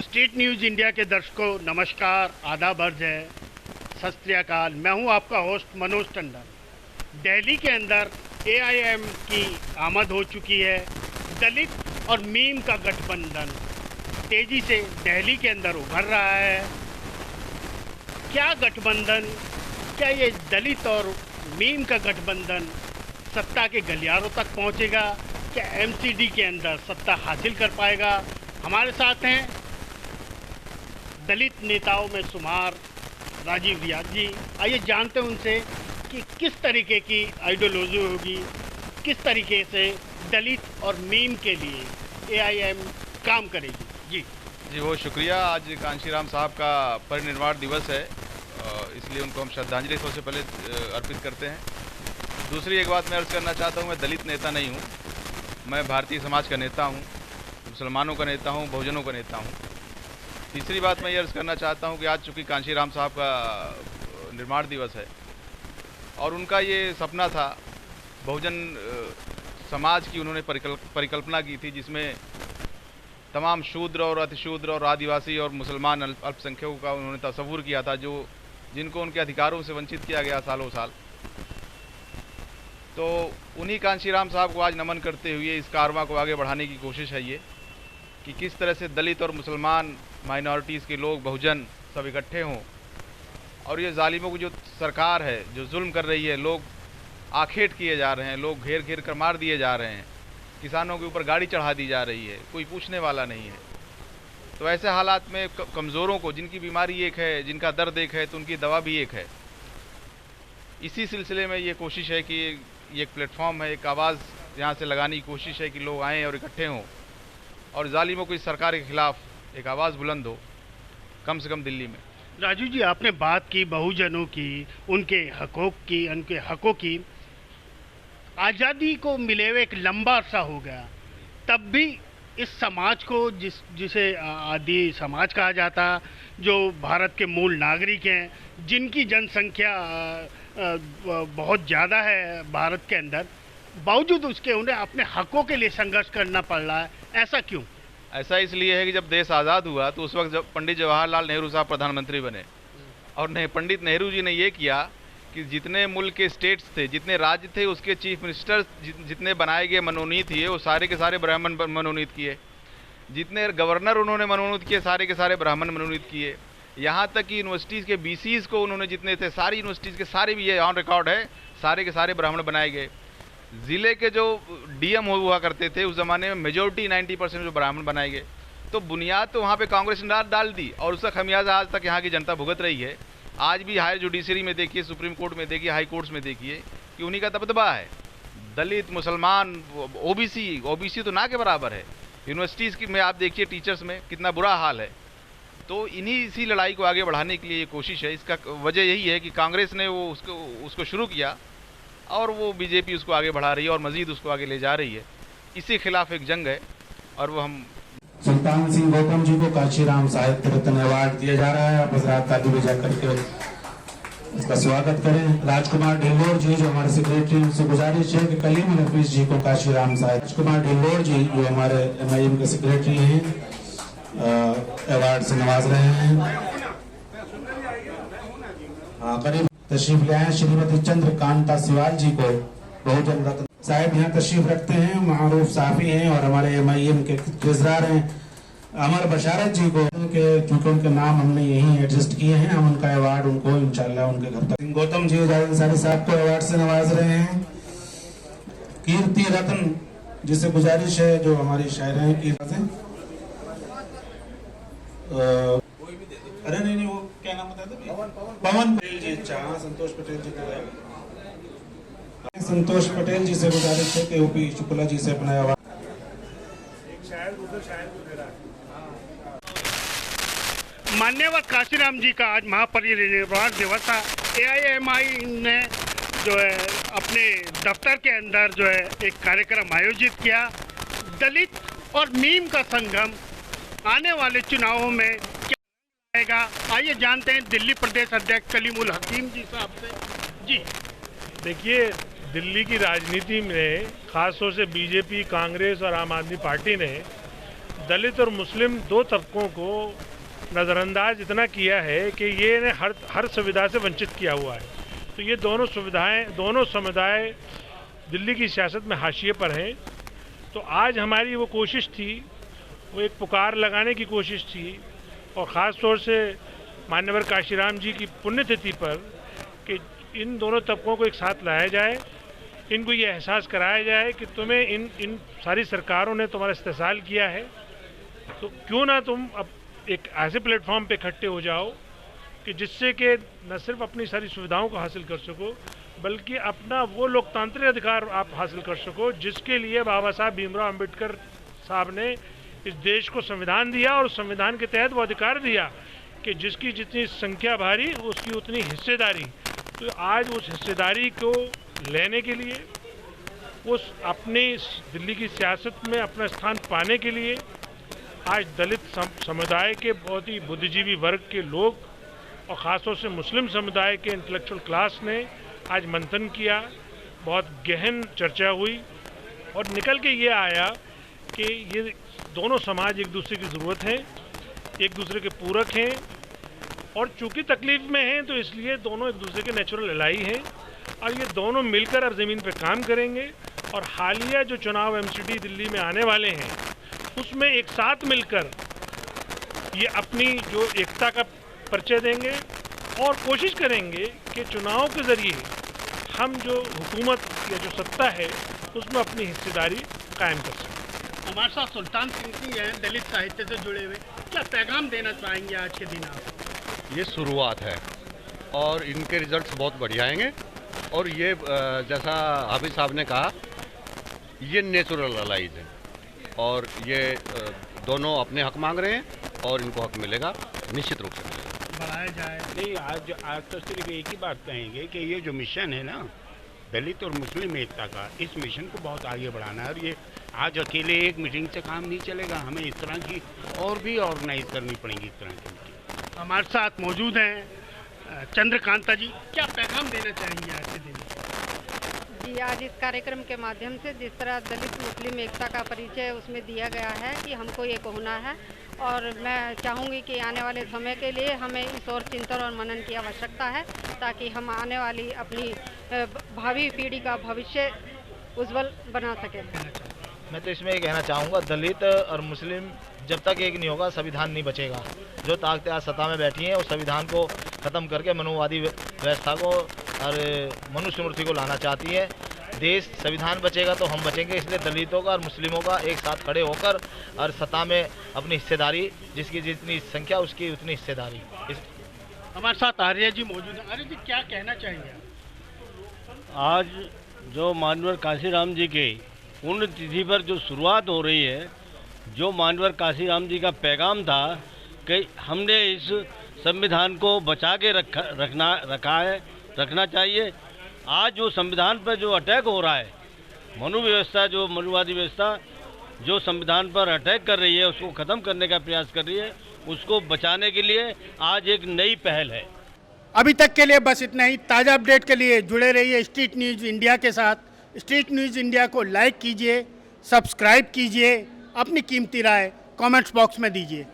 State news India के दर्शकों नमस्कार, आदाब अर्ज है, सत श्री अकाल। मैं हूं आपका होस्ट मनोज टंडन। दिल्ली के अंदर एआईएम की आमद हो चुकी है। दलित और मीम का गठबंधन तेजी से दिल्ली के अंदर उभर रहा है। क्या गठबंधन, क्या ये दलित और मीम का गठबंधन सत्ता के गलियारों तक पहुंचेगा? क्या एमसीडी के अंदर सत्ता हासिल कर पाएगा? हमारे साथ हैं दलित नेताओं में शुमार राजीव रियाज जी। आइए जानते हैं उनसे कि किस तरीके की आइडियोलॉजी होगी, किस तरीके से दलित और मीम के लिए एआईएम काम करेगी। जी बहुत शुक्रिया। आज कांशीराम साहब का परिनिर्वाण दिवस है, इसलिए उनको हम श्रद्धांजलि सबसे पहले अर्पित करते हैं। दूसरी एक बात मैं अर्ज़ करना चाहता हूँ, मैं दलित नेता नहीं हूँ, मैं भारतीय समाज का नेता हूँ, मुसलमानों का नेता हूँ, बहुजनों का नेता हूँ। तीसरी बात मैं ये अर्ज़ करना चाहता हूँ कि आज चूँकि कांशीराम साहब का निर्माण दिवस है और उनका ये सपना था, बहुजन समाज की उन्होंने परिकल्पना की थी, जिसमें तमाम शूद्र और अतिशूद्र और आदिवासी और मुसलमान अल्पसंख्यकों का उन्होंने तस्वुर किया था, जिनको उनके अधिकारों से वंचित किया गया सालों साल। तो उन्हीं कांशीराम साहब को आज नमन करते हुए इस कारवां को आगे बढ़ाने की कोशिश है ये कि किस तरह से दलित और मुसलमान, माइनॉरिटीज़ के लोग, बहुजन सब इकट्ठे हों और ये जालिमों की जो सरकार है, जो जुल्म कर रही है, लोग आखेट किए जा रहे हैं, लोग घेर घेर कर मार दिए जा रहे हैं, किसानों के ऊपर गाड़ी चढ़ा दी जा रही है, कोई पूछने वाला नहीं है। तो ऐसे हालात में कमज़ोरों को, जिनकी बीमारी एक है, जिनका दर्द एक है, तो उनकी दवा भी एक है। इसी सिलसिले में ये कोशिश है कि ये एक प्लेटफॉर्म है, एक आवाज़ यहाँ से लगाने की कोशिश है कि लोग आएँ और इकट्ठे हों और जालिमों की सरकार के ख़िलाफ़ एक आवाज़ बुलंद हो, कम से कम दिल्ली में। राजू जी, आपने बात की बहुजनों की, उनके हकों की। आज़ादी को मिले हुए एक लंबा अरसा हो गया, तब भी इस समाज को, जिसे आदि समाज कहा जाता, जो भारत के मूल नागरिक हैं, जिनकी जनसंख्या बहुत ज़्यादा है भारत के अंदर, बावजूद उसके उन्हें अपने हकों के लिए संघर्ष करना पड़ रहा है। ऐसा क्यों? ऐसा इसलिए है कि जब देश आज़ाद हुआ तो उस वक्त जब पंडित जवाहरलाल नेहरू साहब प्रधानमंत्री बने और पंडित नेहरू जी ने ये किया कि जितने मुल्क के स्टेट्स थे, जितने राज्य थे, उसके चीफ मिनिस्टर जितने बनाए गए मनोनीत किए, वो सारे के सारे ब्राह्मण मनोनीत किए। जितने गवर्नर उन्होंने मनोनीत किए, सारे के सारे ब्राह्मण मनोनीत किए। यहाँ तक कि यूनिवर्सिटीज़ के बीसीज को उन्होंने जितने थे, सारी यूनिवर्सिटीज़ के सारे, भी ये ऑन रिकॉर्ड है, सारे के सारे ब्राह्मण बनाए गए। ज़िले के जो डीएम हुआ करते थे उस ज़माने में मेजोरिटी 90% जो ब्राह्मण बनाए गए। तो बुनियाद तो वहाँ पे कांग्रेस ने डाल दी और उसका खमियाजा आज तक यहाँ की जनता भुगत रही है। आज भी हायर जुडिशरी में देखिए, सुप्रीम कोर्ट में देखिए, हाई कोर्ट्स में देखिए कि उन्हीं का दबदबा है। दलित, मुसलमान, ओबीसी तो ना के बराबर है। यूनिवर्सिटीज़ की में आप देखिए, टीचर्स में कितना बुरा हाल है। तो इसी लड़ाई को आगे बढ़ाने के लिए ये कोशिश है। इसका वजह यही है कि कांग्रेस ने वो उसको शुरू किया और वो बीजेपी उसको आगे बढ़ा रही है और मज़ीद उसको आगे ले जा रही है। इसी खिलाफ एक जंग है और वो हम सुल्तान सिंह गौतम जी को कांशीराम साहित्य रत्न अवार्ड दिया जा रहा है। आप हजरात ताली बजा करके इसका स्वागत करें। राजकुमार ढिल्लोर जी, जो हमारे सेक्रेटरी, उनसे गुजारिश है कि कलीम हफीज जी को कांशीराम साहित्य, राजकुमार ढिल्लोर जी जो हमारे एमआईएम के सेक्रेटरी हैं, अवार्ड से नवाज रहे हैं। करीब तशरीफ ले आए श्रीमती चंद्रकांता सिवाल जी को बहुजन रत्न साहिब यहाँ तशरीफ रखते हैं, मारूफ साफी हैं और हमारे एमआईएम के ट्रेजरर हैं। अमर बशारत जी को, क्योंकि उनके नाम हमने यहीं एडजस्ट किए हैं, हम उनका अवार्ड उनको इंशाल्लाह उनके घर तक। गौतम जी अंसारी साहब को अवार्ड से नवाज रहे हैं। कीर्ति रत्न जिसे गुजारिश है, जो हमारी शायर हैं, कीर्ति अरे नहीं, वो क्या नाम बताते, पवन पटेल जी। संतोष पटेल जी को, संतोष पटेल जी से गुजारिश है कि ओपी शुक्ला जी से अपना अवार्ड। मान्यवर कांशीराम जी का आज महापरिनिर्वाण दिवस था। एआईएमआई ने जो है अपने दफ्तर के अंदर जो है एक कार्यक्रम आयोजित किया। दलित और मीम का संगम आने वाले चुनावों में क्या आएगा, आइए जानते हैं दिल्ली प्रदेश अध्यक्ष कलीमुल हकीम जी साहब से। जी देखिए, दिल्ली की राजनीति में ख़ासतौर से बीजेपी, कांग्रेस और आम आदमी पार्टी ने दलित और मुस्लिम दो तबकों को नज़रअंदाज इतना किया है कि ये ने हर सुविधा से वंचित किया हुआ है। तो ये दोनों समुदाय दिल्ली की सियासत में हाशिए पर हैं। तो आज हमारी वो कोशिश थी, वो एक पुकार लगाने की कोशिश थी, और ख़ास तौर से मान्यवर काशीराम जी की पुण्यतिथि पर कि इन दोनों तबकों को एक साथ लाया जाए, इनको ये एहसास कराया जाए कि तुम्हें इन सारी सरकारों ने तुम्हारा इस्तेसाल किया है, तो क्यों ना तुम अब एक ऐसे प्लेटफॉर्म पे इकट्ठे हो जाओ कि जिससे कि न सिर्फ अपनी सारी सुविधाओं को हासिल कर सको, बल्कि अपना वो लोकतांत्रिक अधिकार आप हासिल कर सको जिसके लिए बाबा साहब भीमराव अम्बेडकर साहब ने इस देश को संविधान दिया, और संविधान के तहत वो अधिकार दिया कि जिसकी जितनी संख्या भारी उसकी उतनी हिस्सेदारी। तो आज उस हिस्सेदारी को लेने के लिए, उस अपनी दिल्ली की सियासत में अपना स्थान पाने के लिए आज दलित समुदाय के बहुत ही बुद्धिजीवी वर्ग के लोग और ख़ासतौर से मुस्लिम समुदाय के इंटेलेक्चुअल क्लास ने आज मंथन किया, बहुत गहन चर्चा हुई, और निकल के ये आया कि ये दोनों समाज एक दूसरे की ज़रूरत है, एक दूसरे के पूरक हैं, और चूँकि तकलीफ़ में हैं तो इसलिए दोनों एक दूसरे के नेचुरल एलाई हैं, और ये दोनों मिलकर अब ज़मीन पे काम करेंगे। और हालिया जो चुनाव एमसीडी दिल्ली में आने वाले हैं उसमें एक साथ मिलकर ये अपनी जो एकता का परिचय देंगे और कोशिश करेंगे कि चुनाव के ज़रिए हम जो हुकूमत या जो सत्ता है उसमें अपनी हिस्सेदारी कायम कर सकें। हमारे साथ सुल्तान सिंह हैं, दलित साहित्य से जुड़े हुए, क्या पैगाम देना चाहेंगे आज के दिन आप? ये शुरुआत है और इनके रिजल्ट्स बहुत बढ़िया आएंगे, और ये जैसा हाफिज साहब ने कहा, ये नेचुरल अलाइज है, और ये दोनों अपने हक मांग रहे हैं और इनको हक मिलेगा, निश्चित रूप से मिलेगा। बढ़ाया जाए नहीं, आज तो सिर्फ एक ही बात कहेंगे कि ये जो मिशन है ना दलित और मुस्लिम एकता का, इस मिशन को बहुत आगे बढ़ाना है। और ये आज अकेले एक मीटिंग से काम नहीं चलेगा, हमें इस तरह की और भी ऑर्गेनाइज करनी पड़ेगी इस तरह की मीटिंग। हमारे साथ मौजूद हैं चंद्रकांता जी, क्या पैगाम देना चाहेंगे आज के दिन? जी, आज इस कार्यक्रम के माध्यम से जिस तरह दलित मुस्लिम एकता का परिचय उसमें दिया गया है कि हमको ये होना है, और मैं चाहूँगी कि आने वाले समय के लिए हमें इस और चिंतन और मनन की आवश्यकता है, ताकि हम आने वाली अपनी भावी पीढ़ी का भविष्य उज्जवल बना सकें। मैं तो इसमें ये कहना चाहूँगा, दलित और मुस्लिम जब तक एक नहीं होगा संविधान नहीं बचेगा। जो ताकतें आज सत्ता में बैठी हैं उस संविधान को ख़त्म करके मनुवादी व्यवस्था को और मनुस्मृति को लाना चाहती है। देश संविधान बचेगा तो हम बचेंगे, इसलिए दलितों का और मुस्लिमों का एक साथ खड़े होकर और सत्ता में अपनी हिस्सेदारी, जिसकी जितनी संख्या उसकी उतनी हिस्सेदारी। हमारे साथ आर्य जी मौजूद हैं। आर्य जी, क्या कहना चाहेंगे? आज जो मान्यवर काशीराम जी के पुण्यतिथि पर जो शुरुआत हो रही है, जो मान्यवर काशीराम जी का पैगाम था कि हमने इस संविधान को बचा के रखना चाहिए। आज जो संविधान पर जो अटैक हो रहा है, जो मनुवादी व्यवस्था जो संविधान पर अटैक कर रही है, उसको ख़त्म करने का प्रयास कर रही है, उसको बचाने के लिए आज एक नई पहल है। अभी तक के लिए बस इतना ही। ताज़ा अपडेट के लिए जुड़े रहिए स्ट्रीट न्यूज़ इंडिया के साथ। स्ट्रीट न्यूज़ इंडिया को लाइक कीजिए, सब्सक्राइब कीजिए, अपनी कीमती राय कमेंट्स बॉक्स में दीजिए।